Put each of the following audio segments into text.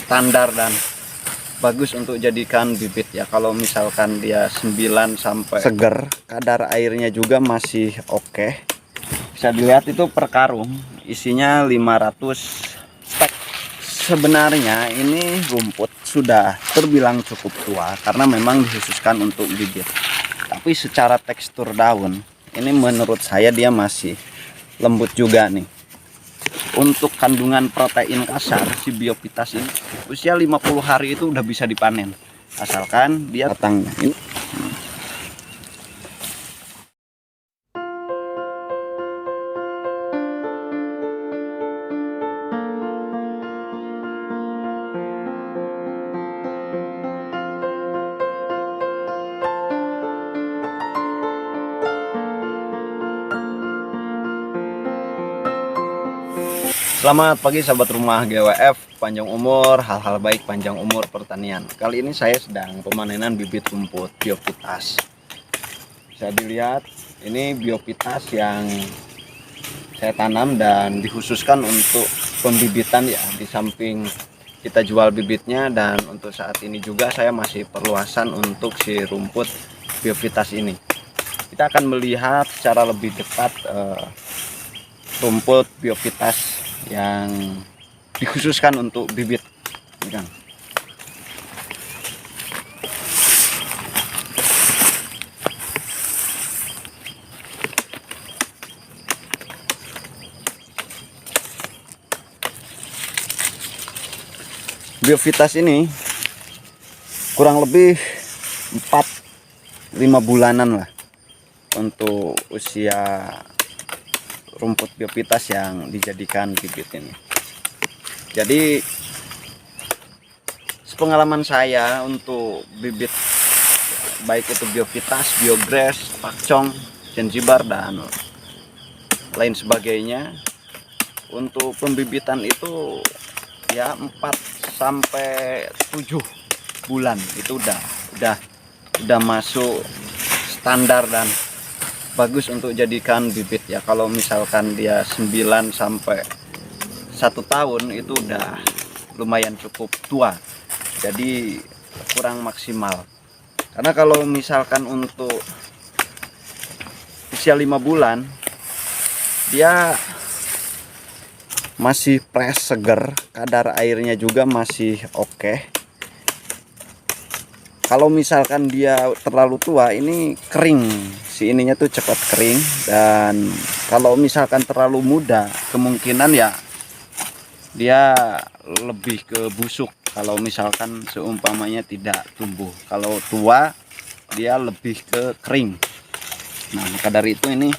standar dan bagus untuk jadikan bibit ya. Kalau misalkan dia 9 sampai seger, kadar airnya juga masih oke. Bisa dilihat itu per karung isinya 500 stek. Sebenarnya ini rumput sudah terbilang cukup tua karena memang dikhususkan untuk bibit. Tapi secara tekstur daun ini menurut saya dia masih lembut juga nih. Untuk kandungan protein kasar si Biovitas ini usia 50 hari itu udah bisa dipanen asalkan dia batangnya ini. Selamat pagi sahabat rumah GWF, panjang umur, hal-hal baik panjang umur pertanian. Kali ini saya sedang pemanenan bibit rumput Biovitas. Bisa dilihat ini Biovitas yang saya tanam dan dikhususkan untuk pembibitan ya. Di samping kita jual bibitnya dan untuk saat ini juga saya masih perluasan untuk si rumput Biovitas ini. Kita akan melihat secara lebih dekat rumput Biovitas yang dikhususkan untuk bibit ini kan. Biovitas ini kurang lebih 4-5 bulanan lah untuk usia rumput Biovitas yang dijadikan bibit ini. Jadi sepengalaman saya untuk bibit baik itu Biovitas, Biograss, Pakcong, Zenzibar dan lain sebagainya, untuk pembibitan itu ya 4-7 bulan itu udah masuk standar dan bagus untuk jadikan bibit ya. Kalau misalkan dia 9 sampai 1 tahun itu udah lumayan cukup tua, jadi kurang maksimal. Karena kalau misalkan untuk usia 5 bulan dia masih fresh, seger, kadar airnya juga masih oke. Kalau misalkan dia terlalu tua ini kering, si ininya tuh cepat kering. Dan kalau misalkan terlalu muda kemungkinan ya dia lebih ke busuk kalau misalkan seumpamanya tidak tumbuh. Kalau tua dia lebih ke kering. Nah maka dari itu ini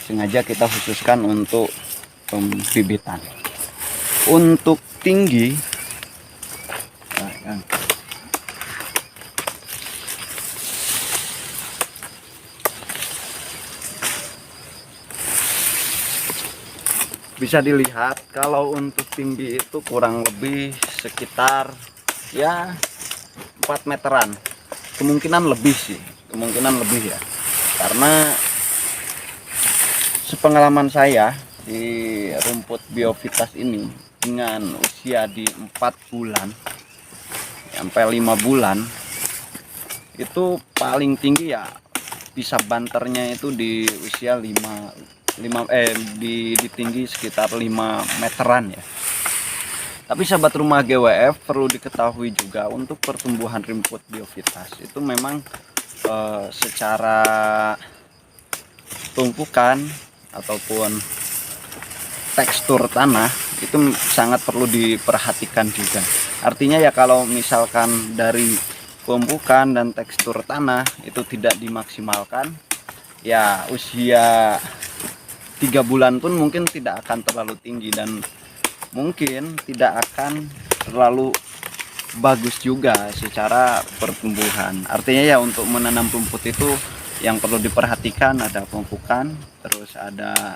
sengaja kita khususkan untuk pembibitan. Untuk tinggi bisa dilihat kalau untuk tinggi itu kurang lebih sekitar ya 4 meteran, kemungkinan lebih sih, kemungkinan lebih ya. Karena sepengalaman saya di rumput Biovitas ini dengan usia di 4 bulan sampai 5 bulan itu paling tinggi ya bisa banternya itu di usia di tinggi sekitar 5 meteran ya. Tapi sahabat rumah GWF perlu diketahui juga untuk pertumbuhan rumput Biovitas itu memang secara tumpukan ataupun tekstur tanah itu sangat perlu diperhatikan juga. Artinya ya kalau misalkan dari tumpukan dan tekstur tanah itu tidak dimaksimalkan ya usia 3 bulan pun mungkin tidak akan terlalu tinggi dan mungkin tidak akan terlalu bagus juga secara pertumbuhan. Artinya ya untuk menanam rumput itu yang perlu diperhatikan ada pemupukan, terus ada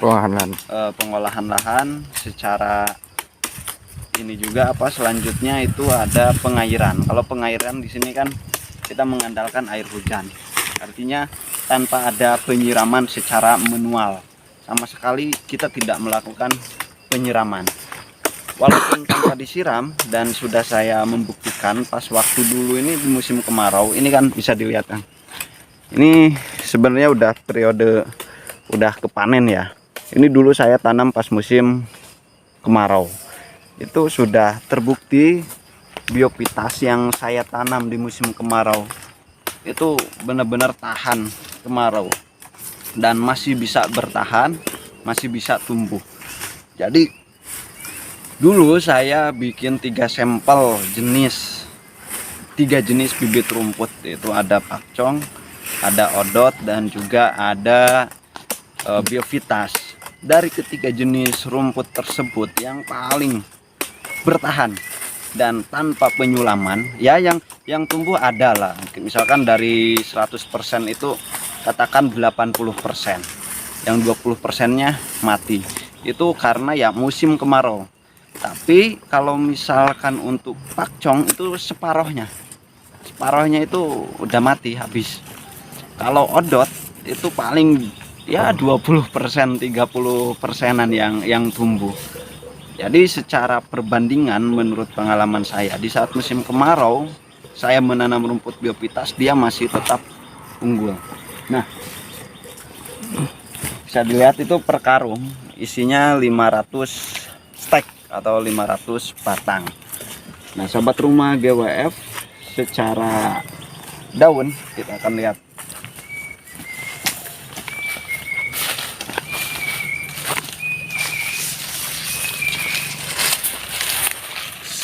pengolahan lahan secara ini juga selanjutnya itu ada pengairan. Kalau pengairan di sini kan kita mengandalkan air hujan. Artinya tanpa ada penyiraman secara manual. Sama sekali kita tidak melakukan penyiraman. walaupun tanpa disiram, dan sudah saya membuktikan pas waktu dulu ini di musim kemarau. Ini kan bisa dilihat kan, ini sebenarnya udah periode udah kepanen ya. Ini dulu saya tanam pas musim kemarau, itu sudah terbukti biopitas yang saya tanam di musim kemarau itu benar-benar tahan kemarau dan masih bisa bertahan, masih bisa tumbuh. Jadi dulu saya bikin 3 sampel tiga jenis bibit rumput, itu ada pakcong, ada odot, dan juga ada biovitas. Dari ketiga jenis rumput tersebut yang paling bertahan dan tanpa penyulaman ya, yang tumbuh adalah misalkan dari 100% itu katakan 80%, yang 20%-nya mati. Itu karena ya musim kemarau. Tapi kalau misalkan untuk pakcong itu separohnya itu udah mati habis. Kalau odot itu paling ya 20%, 30%-an yang tumbuh. Jadi secara perbandingan menurut pengalaman saya, di saat musim kemarau saya menanam rumput biopitas, dia masih tetap unggul. Nah, bisa dilihat itu per karung isinya 500 stek atau 500 batang. Nah, sahabat rumah GWF, secara daun kita akan lihat.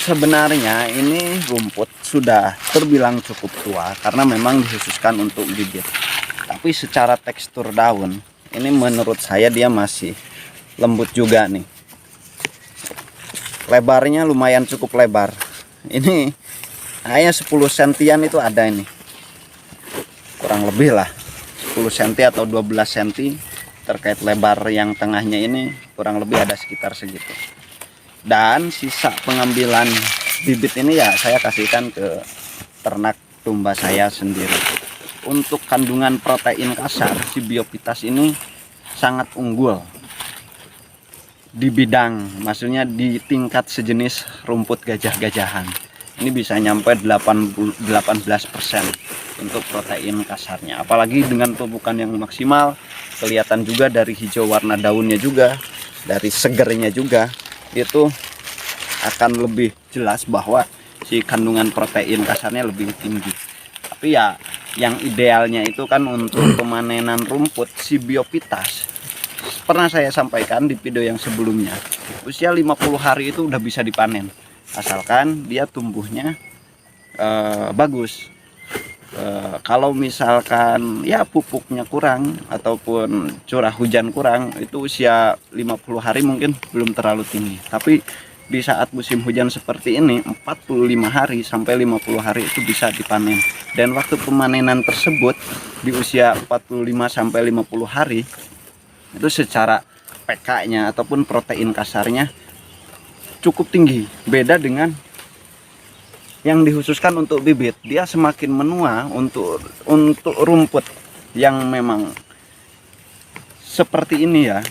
Sebenarnya ini rumput sudah terbilang cukup tua karena memang dikhususkan untuk bibit. Tapi secara tekstur daun ini menurut saya dia masih lembut juga nih. Lebarnya lumayan cukup lebar. Ini hanya 10 sentian itu ada ini. Kurang lebih lah 10 senti atau 12 senti terkait lebar yang tengahnya ini, kurang lebih ada sekitar segitu. Dan sisa pengambilan bibit ini ya saya kasihkan ke ternak domba saya sendiri. Untuk kandungan protein kasar, si biopitas ini sangat unggul di bidang, maksudnya di tingkat sejenis rumput gajah-gajahan. Ini bisa nyampe 18% untuk protein kasarnya. Apalagi dengan pupukan yang maksimal, kelihatan juga dari hijau warna daunnya juga, dari segernya juga, itu akan lebih jelas bahwa si kandungan protein kasarnya lebih tinggi. Tapi ya yang idealnya itu kan untuk pemanenan rumput si biopitas, pernah saya sampaikan di video yang sebelumnya, usia 50 hari itu udah bisa dipanen asalkan dia tumbuhnya bagus. Kalau misalkan ya pupuknya kurang ataupun curah hujan kurang, itu usia 50 hari mungkin belum terlalu tinggi. Tapi di saat musim hujan seperti ini, 45 hari sampai 50 hari itu bisa dipanen. Dan waktu pemanenan tersebut di usia 45 sampai 50 hari itu secara PK-nya ataupun protein kasarnya cukup tinggi. Beda dengan yang dikhususkan untuk bibit, dia semakin menua untuk rumput yang memang seperti ini ya,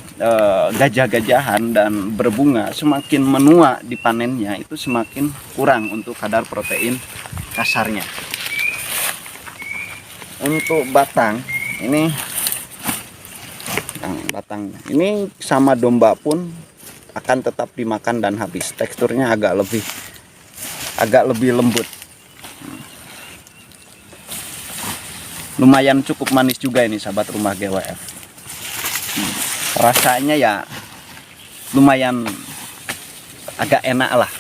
gajah-gajahan dan berbunga, semakin menua di panennya itu semakin kurang untuk kadar protein kasarnya. Untuk batang ini, batangnya ini sama domba pun akan tetap dimakan dan habis. Teksturnya agak lebih lembut, lumayan cukup manis juga ini sahabat rumah GWF. Rasanya ya lumayan agak enak lah,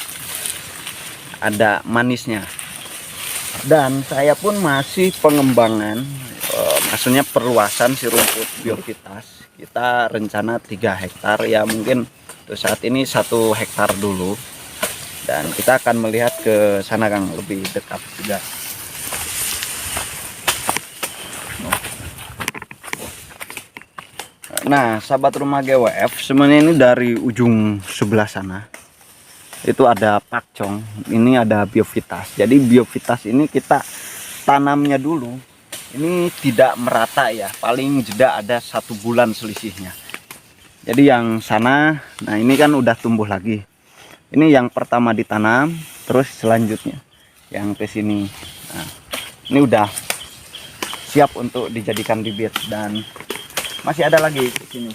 ada manisnya. Dan saya pun masih pengembangan, maksudnya perluasan si rumput biovitas. Kita rencana 3 hektar ya, mungkin untuk saat ini 1 hektar dulu, dan kita akan melihat ke sana Kang, lebih dekat juga. Nah sahabat rumah GWF, sebenarnya ini dari ujung sebelah sana itu ada pakcong, ini ada biovitas. Jadi biovitas ini kita tanamnya dulu ini tidak merata ya, paling jeda ada 1 bulan selisihnya. Jadi yang sana, nah ini kan udah tumbuh lagi. Ini yang pertama ditanam, terus selanjutnya yang ke sini. Nah, ini udah siap untuk dijadikan bibit dan masih ada lagi di sini.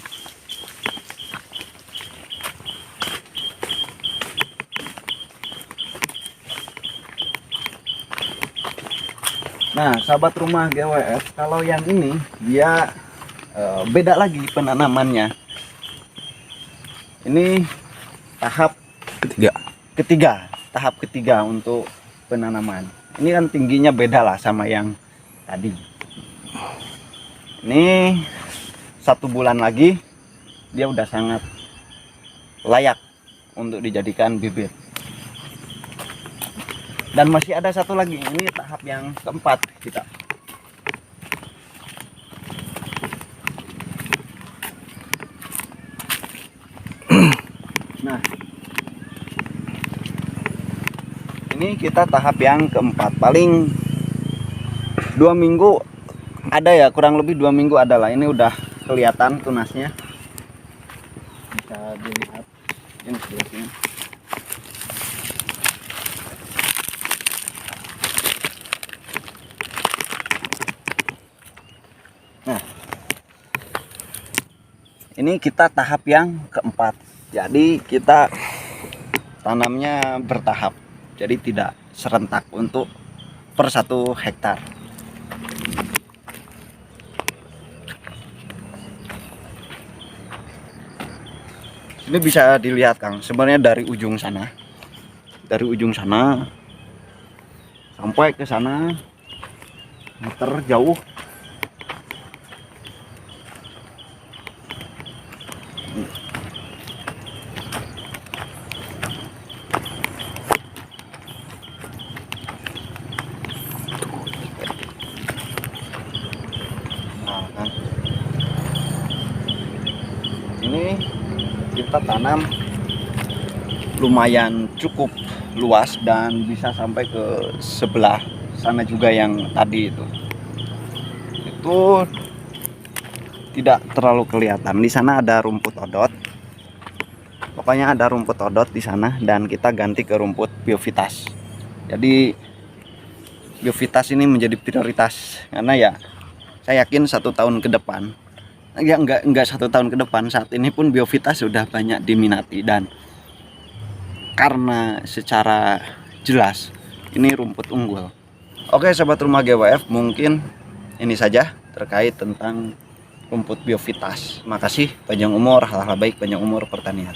Nah, sahabat rumah GWF, kalau yang ini dia beda lagi penanamannya. Ini tahap tahap ketiga untuk penanaman. Ini kan tingginya beda lah sama yang tadi. Ini 1 bulan lagi dia udah sangat layak untuk dijadikan bibit. Dan masih ada satu lagi, ini tahap yang keempat kita. Nah, ini kita tahap yang keempat. Paling 2 minggu ada ya, kurang lebih 2 minggu adalah. Ini udah kelihatan tunasnya, bisa dilihat ini sebelah sini. Nah, ini kita tahap yang keempat. Jadi kita tanamnya bertahap, jadi tidak serentak untuk per 1 hektar. Ini bisa dilihat Kang, sebenarnya dari ujung sana sampai ke sana meter jauh. Nah, kan. Ini kita tanam lumayan cukup luas dan bisa sampai ke sebelah sana juga yang tadi itu tidak terlalu kelihatan. Di sana ada rumput odot, pokoknya ada rumput odot di sana, dan kita ganti ke rumput biovitas. Jadi biovitas ini menjadi prioritas karena ya saya yakin 1 tahun ke depan, ya enggak 1 tahun ke depan, saat ini pun biovitas sudah banyak diminati, dan karena secara jelas ini rumput unggul. Oke sobat rumah GWF, mungkin ini saja terkait tentang rumput biovitas. Makasih, panjang umur, hal-hal baik, panjang umur pertanian.